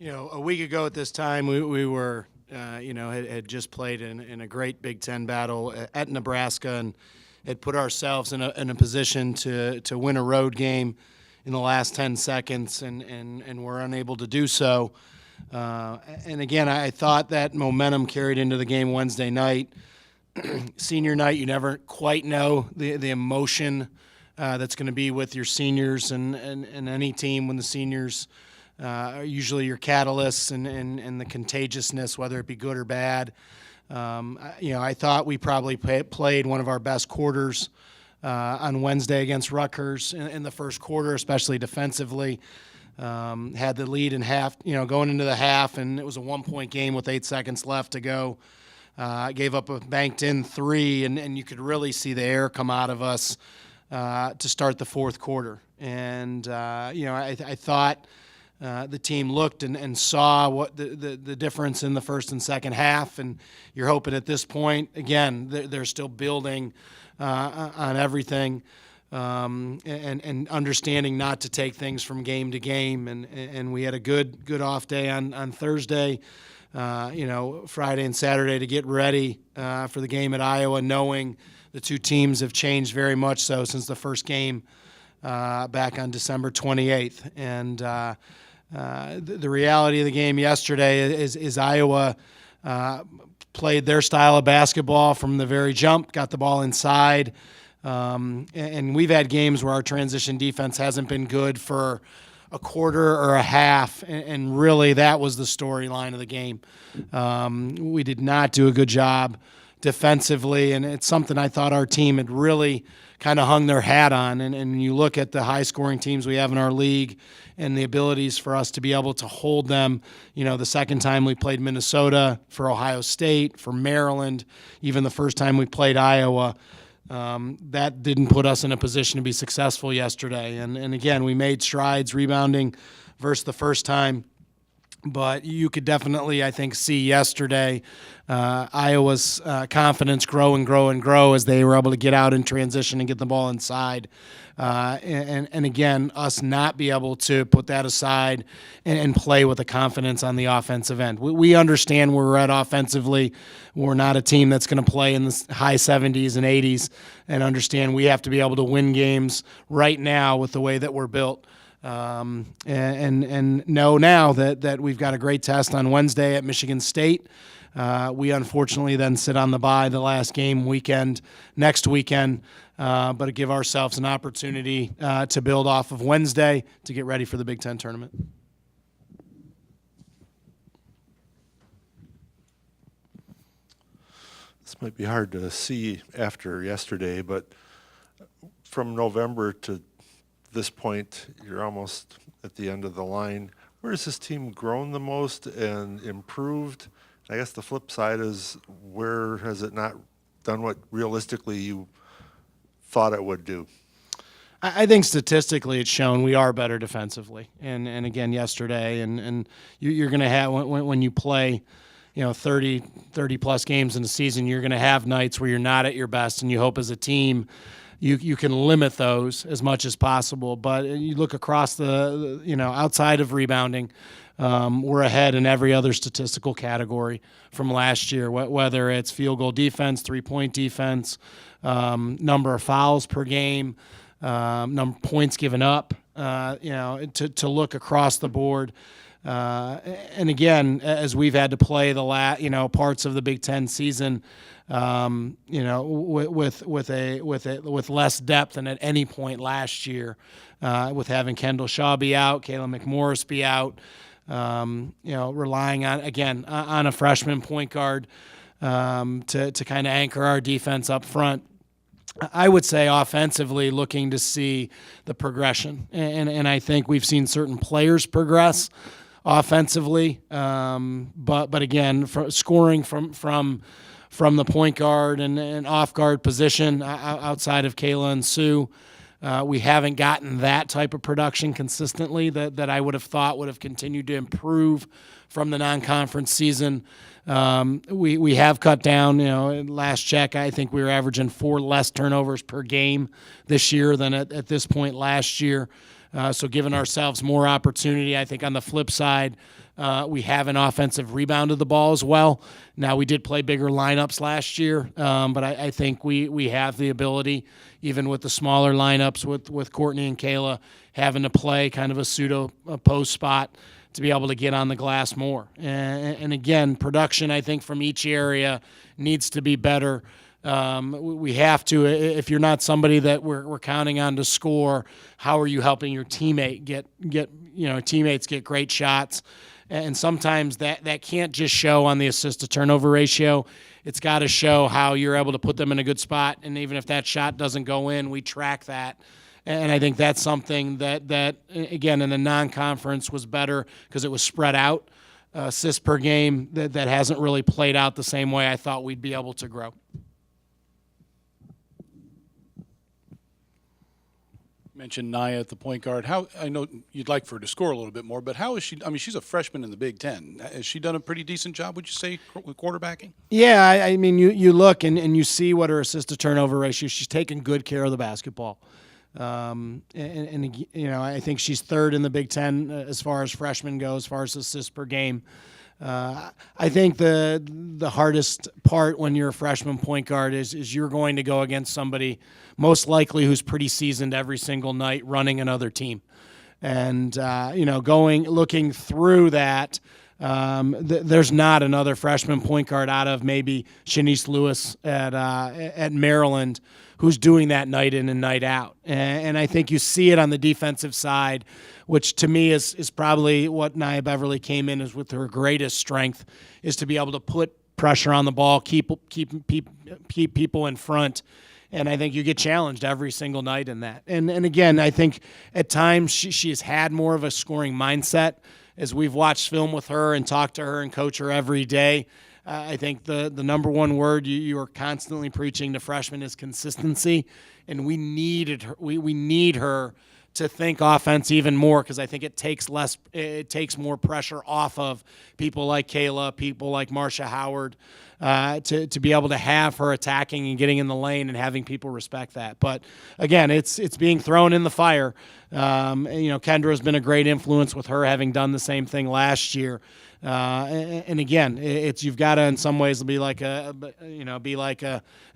A week ago at this time, we were, had just played in a great Big Ten battle at Nebraska and had put ourselves in a position to win a road game in the last 10 seconds, and were unable to do so. And again, I thought that momentum carried into the game Wednesday night. Senior night, you never quite know the emotion that's going to be with your seniors and any team when the seniors are usually your catalysts and the contagiousness, whether it be good or bad. I thought we probably played one of our best quarters on Wednesday against Rutgers in the first quarter, especially defensively. Had the lead in half, going into the half, and it was a 1-point game with 8 seconds left to go. Gave up a banked-in three, and you could really see the air come out of us to start the fourth quarter. And, I thought the team looked and saw what the difference in the first and second half, and you're hoping at this point, again, they're still building on everything and understanding not to take things from game to game. And we had a good off day on Thursday. Friday and Saturday to get ready for the game at Iowa, knowing the two teams have changed very much so since the first game back on December 28th. And the reality of the game yesterday is Iowa played their style of basketball from the very jump, got the ball inside. And we've had games where our transition defense hasn't been good for a quarter or a half, and really that was the storyline of the game. We did not do a good job defensively, and it's something I thought our team had really kind of hung their hat on. And you look at the high-scoring teams we have in our league and the abilities for us to be able to hold them. The second time we played Minnesota, for Ohio State, for Maryland, even the first time we played Iowa, that didn't put us in a position to be successful yesterday. And again, we made strides rebounding versus the first time. But you could definitely, I think, see yesterday Iowa's confidence grow and grow and grow as they were able to get out in transition and get the ball inside. And again, us not be able to put that aside and play with the confidence on the offensive end. We understand where we're at offensively. We're not a team that's going to play in the high 70s and 80s, and understand we have to be able to win games right now with the way that we're built. And know now that we've got a great test on Wednesday at Michigan State. We unfortunately then sit on the bye the last game next weekend, but give ourselves an opportunity to build off of Wednesday to get ready for the Big Ten tournament. This might be hard to see after yesterday, but from November to this point, you're almost at the end of the line. Where has this team grown the most and improved? I guess the flip side is, where has it not done what realistically you thought it would do? I think statistically it's shown we are better defensively. And again, yesterday, and you're going to have, when you play 30-plus games in a season, you're going to have nights where you're not at your best, and you hope as a team you can limit those as much as possible. But you look across the outside of rebounding, we're ahead in every other statistical category from last year, whether it's field goal defense, three-point defense, number of fouls per game, number of points given up, to look across the board. And again, as we've had to play the parts of the Big Ten season, with less depth than at any point last year, with having Kendall Shaw be out, Kayla McMorris be out, relying on a freshman point guard to kind of anchor our defense up front. I would say offensively, looking to see the progression, and I think we've seen certain players progress offensively, but again, scoring from the point guard and off guard position outside of Kayla and Sue, we haven't gotten that type of production consistently that I would have thought would have continued to improve from the non-conference season. We have cut down, last check, I think we were averaging 4 less turnovers per game this year than at this point last year. So giving ourselves more opportunity. I think on the flip side, We have an offensive rebound of the ball as well. Now, we did play bigger lineups last year, but I think we have the ability, even with the smaller lineups with Courtney and Kayla, having to play kind of a pseudo post spot to be able to get on the glass more. And again, production, I think, from each area needs to be better. We have to. If you're not somebody that we're counting on to score, how are you helping your teammate teammates get great shots? And sometimes that can't just show on the assist to turnover ratio. It's got to show how you're able to put them in a good spot. And even if that shot doesn't go in, we track that. And I think that's something that again, in the non-conference was better because it was spread out. Assists per game that hasn't really played out the same way I thought we'd be able to grow. Mentioned Naya at the point guard. How, I know you'd like for her to score a little bit more, but how is she? I mean, she's a freshman in the Big Ten. Has she done a pretty decent job, would you say, with quarterbacking? Yeah, I mean, you look and you see what her assist to turnover ratio. She's taking good care of the basketball. And I think she's third in the Big Ten as far as freshmen go, as far as assists per game. I think the hardest part when you're a freshman point guard is you're going to go against somebody most likely who's pretty seasoned every single night running another team. And, looking through that, there's not another freshman point guard out of maybe Shanice Lewis at Maryland who's doing that night in and night out. And I think you see it on the defensive side, which to me is probably what Nia Beverly came in as with her greatest strength, is to be able to put pressure on the ball, keep people in front. And I think you get challenged every single night in that. And again, I think at times she has had more of a scoring mindset. As we've watched film with her and talked to her and coach her every day, I think the number one word you are constantly preaching to freshmen is consistency, and we need her to think offense even more, because I think it takes more pressure off of people like Kayla, people like Marcia Howard, to be able to have her attacking and getting in the lane and having people respect that. But again, it's being thrown in the fire. Kendra's been a great influence with her having done the same thing last year. And again, you've got to in some ways be like a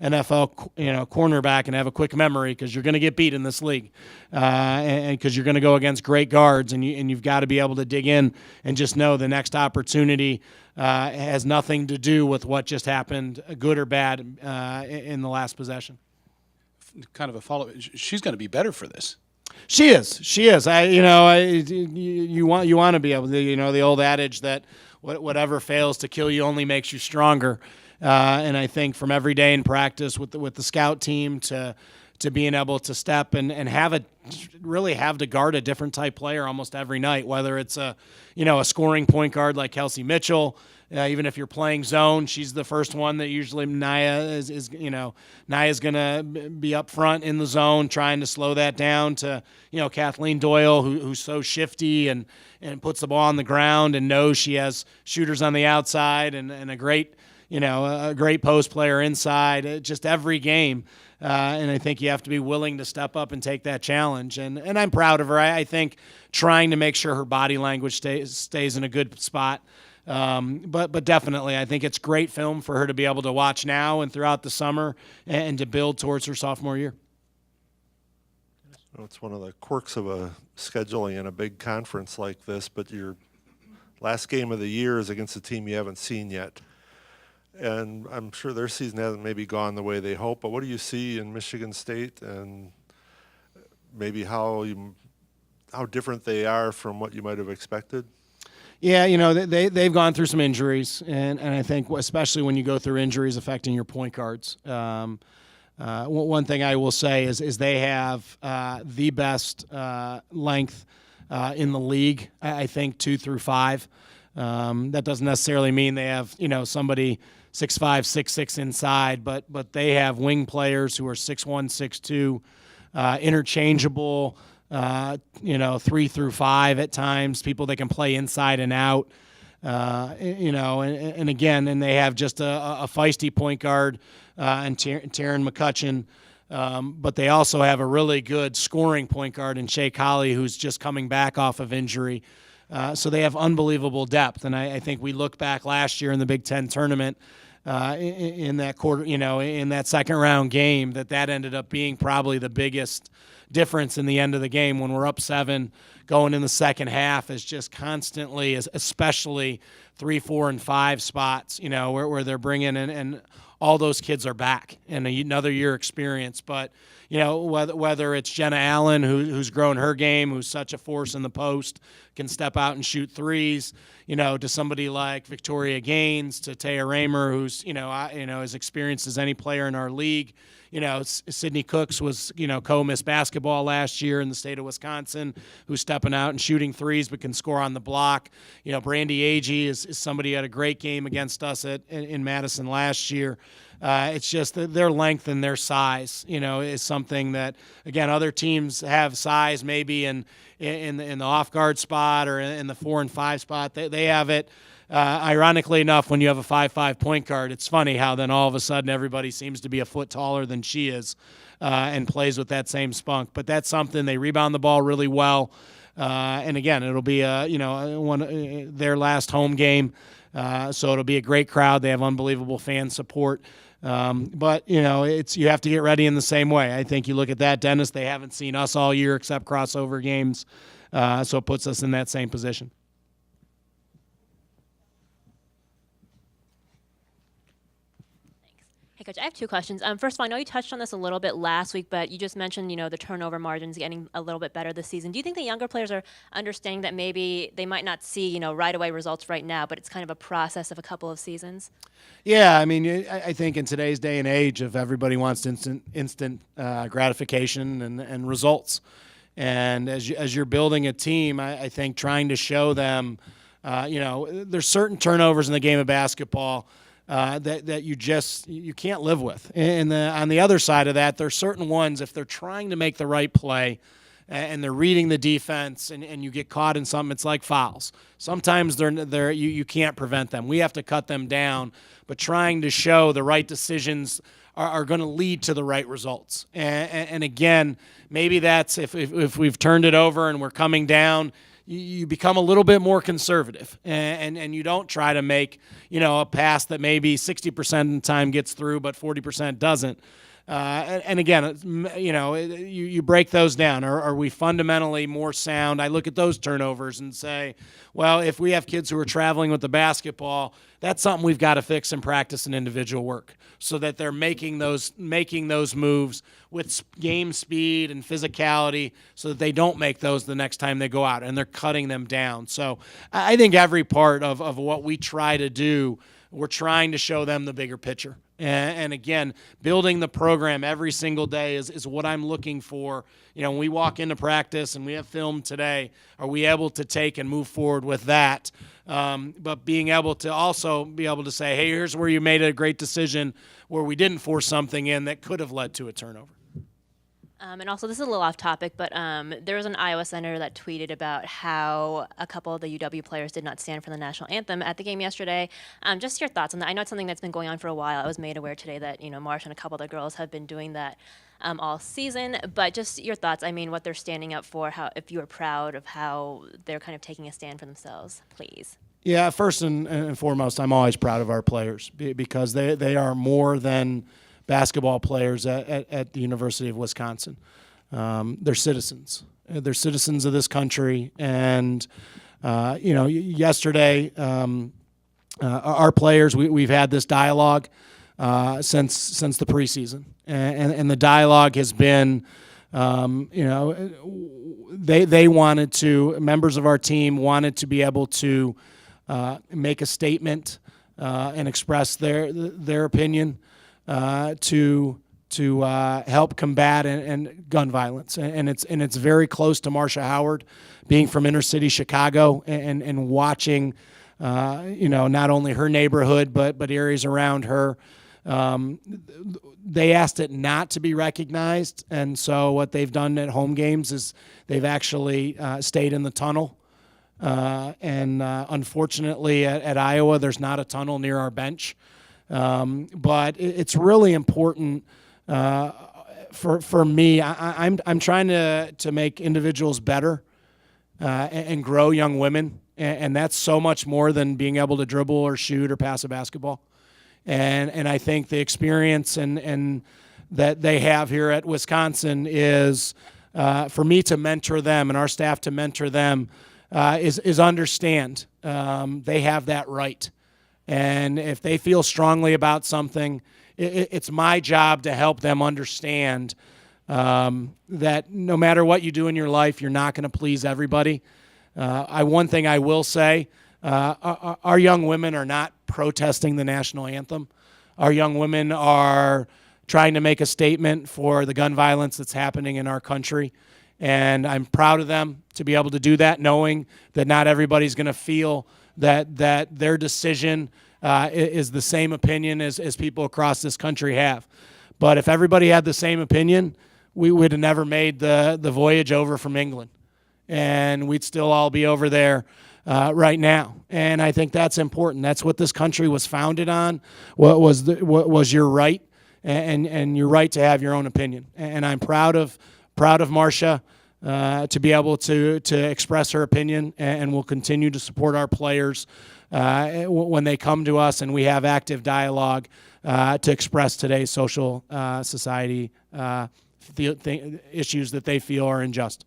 NFL cornerback and have a quick memory, because you're going to get beat in this league, and because you're going to go against great guards, and you've got to be able to dig in and just know the next opportunity has nothing to do with what just happened, good or bad, in the last possession. Kind of a follow. She's going to be better for this. She is. You want to be able to, the old adage that whatever fails to kill you only makes you stronger. And I think from every day in practice with the scout team to being able to step and have to guard a different type player almost every night, whether it's a scoring point guard like Kelsey Mitchell. Even if you're playing zone, she's the first one that usually Naya's going to be up front in the zone trying to slow that down, to, Kathleen Doyle, who's so shifty and puts the ball on the ground and knows she has shooters on the outside and a great post player inside, just every game. And I think you have to be willing to step up and take that challenge. And I'm proud of her. I think trying to make sure her body language stays in a good spot. But definitely, I think it's great film for her to be able to watch now and throughout the summer and to build towards her sophomore year. It's one of the quirks of a scheduling in a big conference like this, but your last game of the year is against a team you haven't seen yet. And I'm sure their season hasn't maybe gone the way they hope, but what do you see in Michigan State, and maybe how different they are from what you might have expected? Yeah, they've gone through some injuries, and I think especially when you go through injuries affecting your point guards. One thing I will say is they have the best length in the league, I think 2 through 5. That doesn't necessarily mean they have, somebody 6'5", 6'6" inside, but they have wing players who are 6'1", 6'2", interchangeable, 3 through 5 at times, people that can play inside and out, and again, and they have just a feisty point guard and Taryn McCutcheon, but they also have a really good scoring point guard in Shea Colley, who's just coming back off of injury. So they have unbelievable depth. And I think we look back last year in the Big Ten tournament in that quarter, in that second round game, that ended up being probably the biggest difference in the end of the game when we're up 7 going in the second half is just constantly, especially 3, 4, and 5 spots, where they're bringing in, and all those kids are back and another year experience. But, whether it's Jenna Allen, who's grown her game, who's such a force in the post, can step out and shoot threes, to somebody like Victoria Gaines, to Taya Raymer, who's, as experienced as any player in our league. Sydney Cooks was, co-Miss basketball last year in the state of Wisconsin, who's stepping out and shooting threes but can score on the block. Brandy Agee is somebody who had a great game against us in Madison last year. It's just that their length and their size, is something that, again, other teams have size maybe in the off guard spot or in the 4 and 5 spot. They have it. Ironically enough, when you have a 5'5" point guard, it's funny how then all of a sudden everybody seems to be a foot taller than she is and plays with that same spunk. But that's something. They rebound the ball really well. And again, it'll be their last home game, so it'll be a great crowd. They have unbelievable fan support. But you have to get ready in the same way. I think you look at that, Dennis. They haven't seen us all year except crossover games, so it puts us in that same position. Hey, Coach, I have 2 questions. First of all, I know you touched on this a little bit last week, but you just mentioned, the turnover margins getting a little bit better this season. Do you think the younger players are understanding that maybe they might not see, right away results right now, but it's kind of a process of a couple of seasons? Yeah, I mean, I think in today's day and age, if everybody wants instant gratification and results, and as you're building a team, I think trying to show them, there's certain turnovers in the game of basketball that you can't live with. And on the other side of that, there's certain ones, if they're trying to make the right play and they're reading the defense and you get caught in something, it's like fouls. Sometimes you can't prevent them. We have to cut them down, but trying to show the right decisions are going to lead to the right results. And again, maybe that's if we've turned it over and we're coming down, you become a little bit more conservative and you don't try to make, a pass that maybe 60% of the time gets through, but 40% doesn't. And again, you break those down. Are we fundamentally more sound? I look at those turnovers and say, well, if we have kids who are traveling with the basketball, that's something we've got to fix and practice in individual work so that they're making those moves with game speed and physicality so that they don't make those the next time they go out and they're cutting them down. So I think every part of what we try to do, we're trying to show them the bigger picture. And again, building the program every single day is what I'm looking for. When we walk into practice and we have film today, are we able to take and move forward with that? But being able to also be able to say, hey, here's where you made a great decision where we didn't force something in that could have led to a turnover. And also, this is a little off topic, but there was an Iowa senator that tweeted about how a couple of the UW players did not stand for the national anthem at the game yesterday. Just your thoughts on that. I know it's something that's been going on for a while. I was made aware today that, Marsha and a couple of the girls have been doing that all season. But just your thoughts, what they're standing up for, if you are proud of how they're kind of taking a stand for themselves, please. Yeah, first and foremost, I'm always proud of our players because they are more than basketball players at the University of Wisconsin. They're citizens. They're citizens of this country. And, yesterday, our players, we've had this dialogue since the preseason. And the dialogue has been, they wanted to, members of our team wanted to be able to make a statement and express their opinion to help combat and gun violence, and it's very close to Marsha Howard, being from inner city Chicago and watching, not only her neighborhood but areas around her. They asked it not to be recognized, and so what they've done at home games is they've actually stayed in the tunnel. And unfortunately, at Iowa, there's not a tunnel near our bench. But it's really important for me. I'm trying to make individuals better and grow young women and that's so much more than being able to dribble or shoot or pass a basketball. And I think the experience and that they have here at Wisconsin is for me to mentor them and our staff to mentor them is understand they have that right. And if they feel strongly about something, it's my job to help them understand that no matter what you do in your life, you're not going to please everybody. One thing I will say, our young women are not protesting the national anthem. Our young women are trying to make a statement for the gun violence that's happening in our country. And I'm proud of them to be able to do that, knowing that not everybody's going to feel that their decision is the same opinion as people across this country have. But if everybody had the same opinion, we would have never made the voyage over from England. And we'd still all be over there right now. And I think that's important. That's what this country was founded on, what was your right, and your right to have your own opinion. And I'm proud of Marcia to be able to express her opinion, and we'll continue to support our players when they come to us and we have active dialogue to express today's social society issues that they feel are unjust.